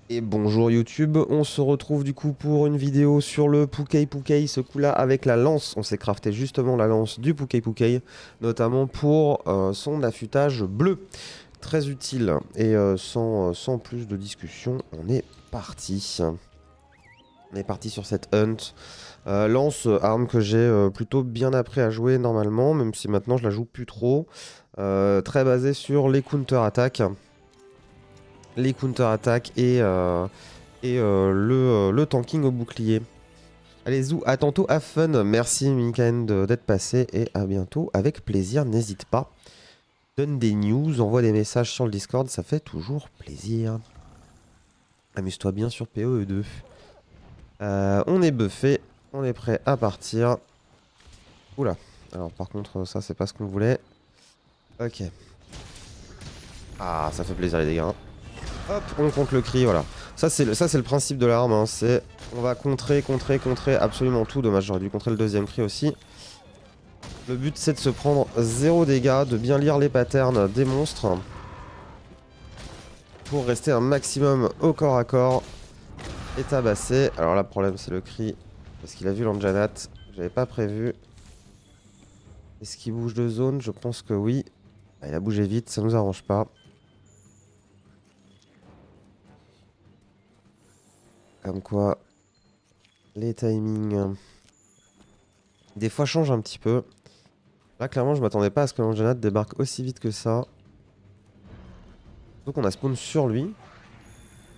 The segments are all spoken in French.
Et bonjour YouTube, on se retrouve du coup pour une vidéo sur le Pukei Pukei, ce coup là avec la lance. On s'est crafté justement la lance du Pukei Pukei, notamment pour son affûtage bleu. Très utile. Et sans plus de discussion, on est parti. On est parti sur cette hunt. Lance, arme que j'ai plutôt bien appris à jouer normalement, même si maintenant je la joue plus trop. Très basée sur les counter-attaques. Les counter-attaques et le tanking au bouclier. Allez zou, à tantôt, à fun. Merci Mikaen d'être passé et à bientôt avec plaisir. N'hésite pas. Donne des news, envoie des messages sur le Discord, ça fait toujours plaisir. Amuse-toi bien sur PoE2. On est buffé, on est prêt à partir. Oula, alors par contre ça c'est pas ce qu'on voulait. Ok. Ah ça fait plaisir les dégâts. Hein. Hop, on compte le cri, voilà. Ça c'est le principe de l'arme, hein. C'est on va contrer absolument tout. Dommage, j'aurais dû contrer le deuxième cri aussi. Le but c'est de se prendre 0 dégâts, de bien lire les patterns des monstres. Pour rester un maximum au corps à corps et tabasser. Alors là le problème c'est le cri, parce qu'il a vu l'Anjanat, j'avais pas prévu. Est-ce qu'il bouge de zone? Je pense que oui. Ah, il a bougé vite, ça nous arrange pas. Comme quoi, les timings des fois changent un petit peu. Là, clairement, je m'attendais pas à ce que l'Anjanat débarque aussi vite que ça. Donc on a spawn sur lui.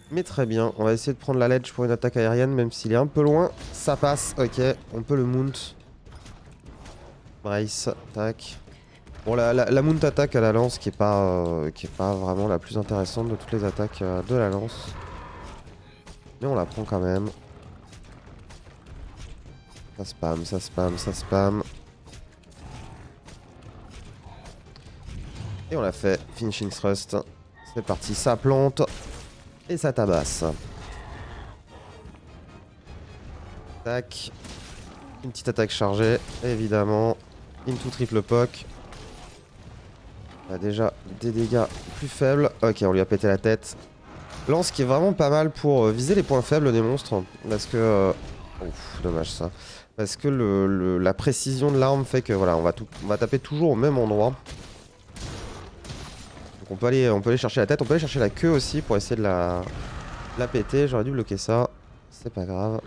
Mais très bien, on va essayer de prendre la ledge pour une attaque aérienne, même s'il est un peu loin. Ça passe, ok, on peut le mount. Brace, tac. Bon, la mount attaque à la lance qui est pas vraiment la plus intéressante de toutes les attaques de la lance. Mais on la prend quand même. Ça spam, ça spam, ça spam. Et on l'a fait. Finishing thrust. C'est parti, ça plante. Et ça tabasse. Tac. Une petite attaque chargée, évidemment. Into triple poke. On a déjà des dégâts plus faibles. Ok, on lui a pété la tête. Lance qui est vraiment pas mal pour viser les points faibles des monstres. Parce que... Ouf, dommage ça. Parce que la précision de l'arme fait que voilà, on va taper toujours au même endroit. Donc on peut aller chercher la tête, on peut aller chercher la queue aussi pour essayer de la péter. J'aurais dû bloquer ça. C'est pas grave.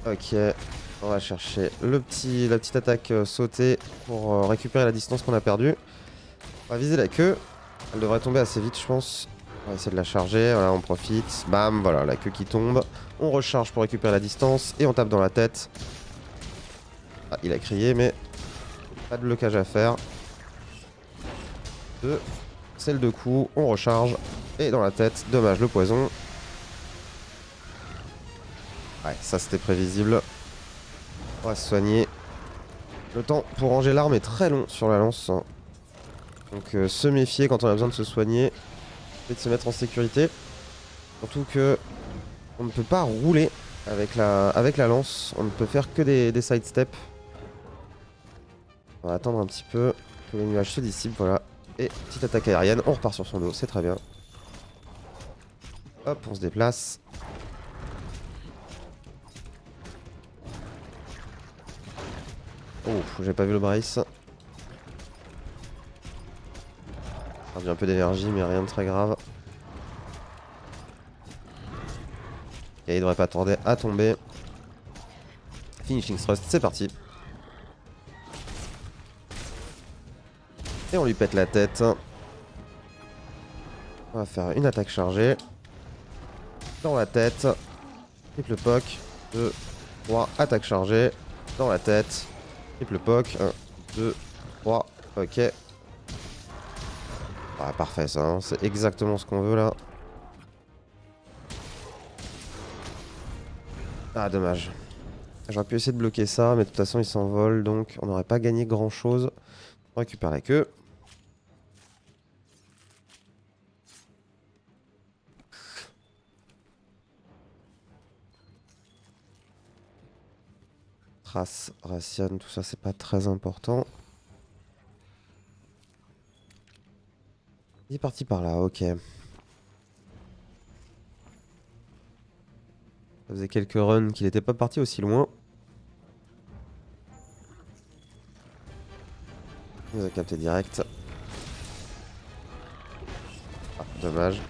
Ok, on va chercher la petite attaque sautée pour récupérer la distance qu'on a perdue. On va viser la queue. Elle devrait tomber assez vite, je pense. On va essayer de la charger. Voilà, on profite. Bam, voilà, la queue qui tombe. On recharge pour récupérer la distance et on tape dans la tête. Ah, il a crié, mais pas de blocage à faire. Deux. C'est le deux coups. On recharge. Et dans la tête, dommage, le poison. Ouais, ça c'était prévisible. On va se soigner. Le temps pour ranger l'arme est très long sur la lance. Donc se méfier quand on a besoin de se soigner. Et de se mettre en sécurité. Surtout que on ne peut pas rouler avec la lance. On ne peut faire que des sidesteps. On va attendre un petit peu que les nuages se dissipent. Voilà. Et petite attaque aérienne. On repart sur son dos. C'est très bien. Hop, on se déplace. Oh, j'ai pas vu le Brace. Perdu un peu d'énergie, mais rien de très grave. Et il devrait pas tarder à tomber. Finishing thrust, c'est parti. Et on lui pète la tête. On va faire une attaque chargée. Dans la tête. Triple poke. 2, 3, attaque chargée. Dans la tête. Triple poke. 1, 2, 3. Ok. Ah, parfait ça, hein. C'est exactement ce qu'on veut là. Ah, dommage. J'aurais pu essayer de bloquer ça, mais de toute façon il s'envole, donc on n'aurait pas gagné grand chose. On récupère la queue. Trace, ration, tout ça c'est pas très important. Il est parti par là, ok. Ça faisait quelques runs qu'il n'était pas parti aussi loin. Il nous a capté direct. Ah, dommage.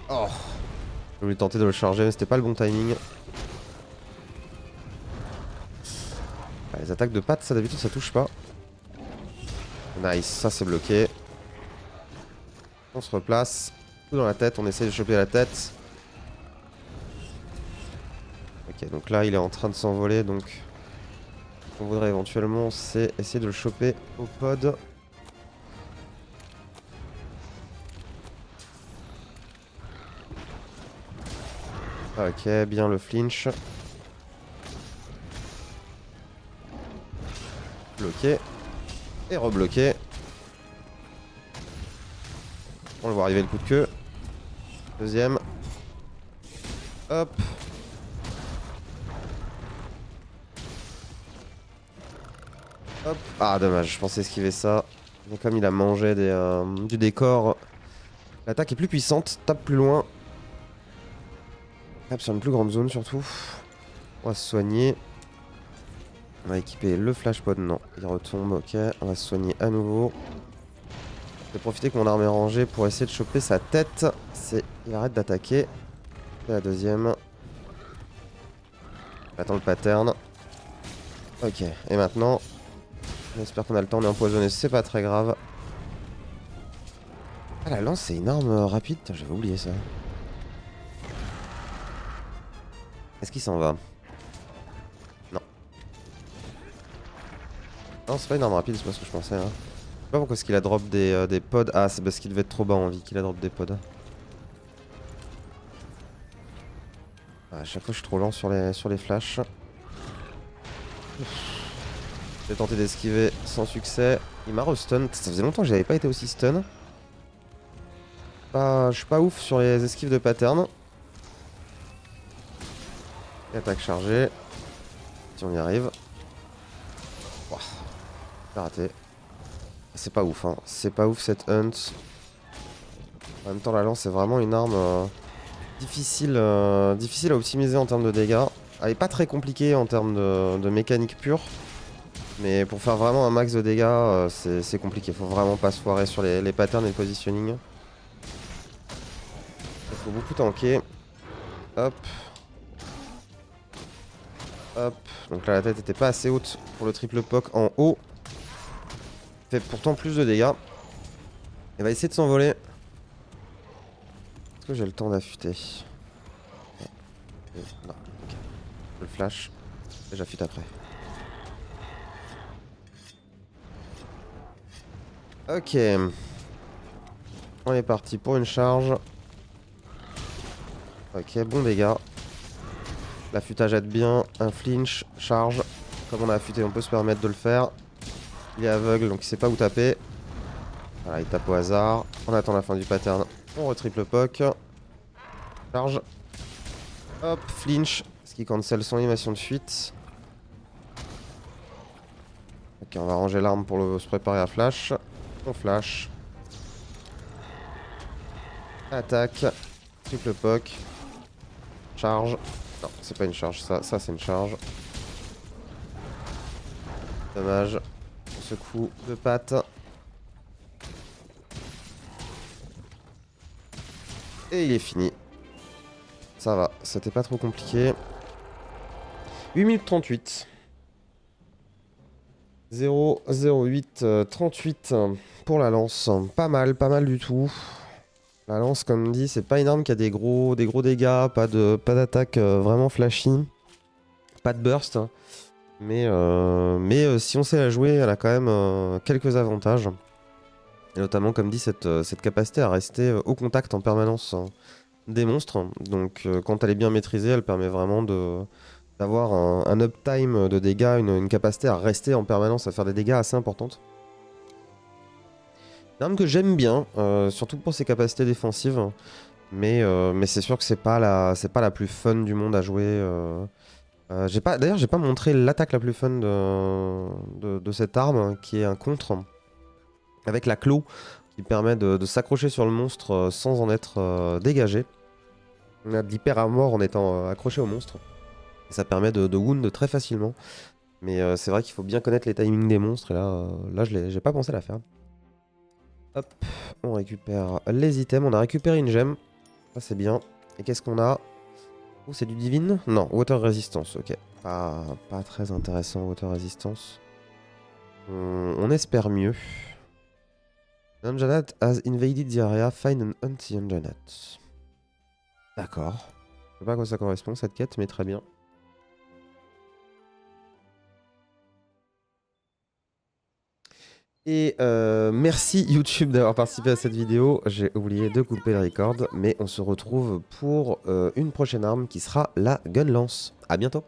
Oh, je voulais tenter de le charger, mais c'était pas le bon timing. Ah, les attaques de pattes, ça d'habitude ça touche pas. Nice, ça c'est bloqué. On se replace. Tout dans la tête, on essaie de choper la tête. Ok, donc là il est en train de s'envoler, donc ce qu'on voudrait éventuellement c'est essayer de le choper au pod. Ok, bien le flinch. Bloqué. Et rebloqué. On le voit arriver le coup de queue. Deuxième. Hop. Hop. Ah dommage, je pensais esquiver ça. Mais comme il a mangé du décor, l'attaque est plus puissante, tape plus loin. Tape sur une plus grande zone surtout. On va se soigner. On va équiper le flash pod, non, il retombe, ok. On va se soigner à nouveau. Je vais profiter que mon arme est rangée pour essayer de choper sa tête. Il arrête d'attaquer. C'est la deuxième. J'attends le pattern. Ok, et maintenant, j'espère qu'on a le temps, on est empoisonné, c'est pas très grave. Ah, la lance c'est une arme rapide, j'avais oublié ça. Est-ce qu'il s'en va? Non. Non, c'est pas une arme rapide, c'est pas ce que je pensais. Hein. Je sais pas pourquoi est-ce qu'il a drop des pods. Ah, c'est parce qu'il devait être trop bas en vie qu'il a drop des pods. Ah, à chaque fois, je suis trop lent sur les flashs. J'ai tenté d'esquiver sans succès. Il m'a restun. Ça faisait longtemps que j'avais pas été aussi stun. Je suis pas ouf sur les esquives de pattern. Et attaque chargée. Si on y arrive. Ouah, j'ai raté. C'est pas ouf, hein. C'est pas ouf cette hunt. En même temps, la lance c'est vraiment une arme difficile à optimiser en termes de dégâts. Elle est pas très compliquée en termes de mécanique pure. Mais pour faire vraiment un max de dégâts, c'est compliqué. Faut vraiment pas se foirer sur les patterns et le positioning. Il faut beaucoup tanker. Hop. Hop. Donc là, la tête était pas assez haute pour le triple poke en haut. Fait pourtant plus de dégâts. Il va essayer de s'envoler. Est-ce que j'ai le temps d'affûter? Non. Ok. Le flash. Et j'affûte après. Ok. On est parti pour une charge. Ok, bon dégâts. L'affûtage aide bien. Un flinch, charge. Comme on a affûté, on peut se permettre de le faire. Il est aveugle, donc il sait pas où taper. Voilà, il tape au hasard. On attend la fin du pattern. On retriple poke. Charge. Hop, flinch. Ce qui cancel son animation de fuite. Ok, on va ranger l'arme pour se préparer à flash. On flash. Attaque. Triple poke. Charge. Non, c'est pas une charge, ça c'est une charge. Dommage. On se coup de patte. Et il est fini. Ça va, c'était pas trop compliqué. 8 minutes 38. 0,08 38 pour la lance. Pas mal du tout. La lance, comme dit, c'est pas une arme qui a des gros dégâts, pas d'attaque vraiment flashy, pas de burst. Mais si on sait la jouer, elle a quand même quelques avantages. Et notamment, comme dit, cette capacité à rester au contact en permanence des monstres. Donc quand elle est bien maîtrisée, elle permet vraiment d'avoir un uptime de dégâts, une capacité à rester en permanence, à faire des dégâts assez importantes. Une arme que j'aime bien, surtout pour ses capacités défensives. Mais c'est sûr que c'est pas la plus fun du monde à jouer. D'ailleurs, j'ai pas montré l'attaque la plus fun de cette arme, qui est un contre avec la claw, qui permet de s'accrocher sur le monstre sans en être dégagé. On a de l'hyper armor en étant accroché au monstre. Et ça permet de wound très facilement. Mais c'est vrai qu'il faut bien connaître les timings des monstres. Et là j'ai pas pensé à la faire. Hop, on récupère les items. On a récupéré une gemme. Ça c'est bien. Et qu'est-ce qu'on a? Oh, c'est du divine? Non, water resistance, ok. Pas très intéressant, water resistance. On espère mieux. Unjanat has invaded the area. Find and hunt the Unjanat. D'accord. Je sais pas à quoi ça correspond cette quête, mais très bien. Et merci YouTube d'avoir participé à cette vidéo. J'ai oublié de couper le record, mais on se retrouve pour une prochaine arme qui sera la Gun Lance. A bientôt.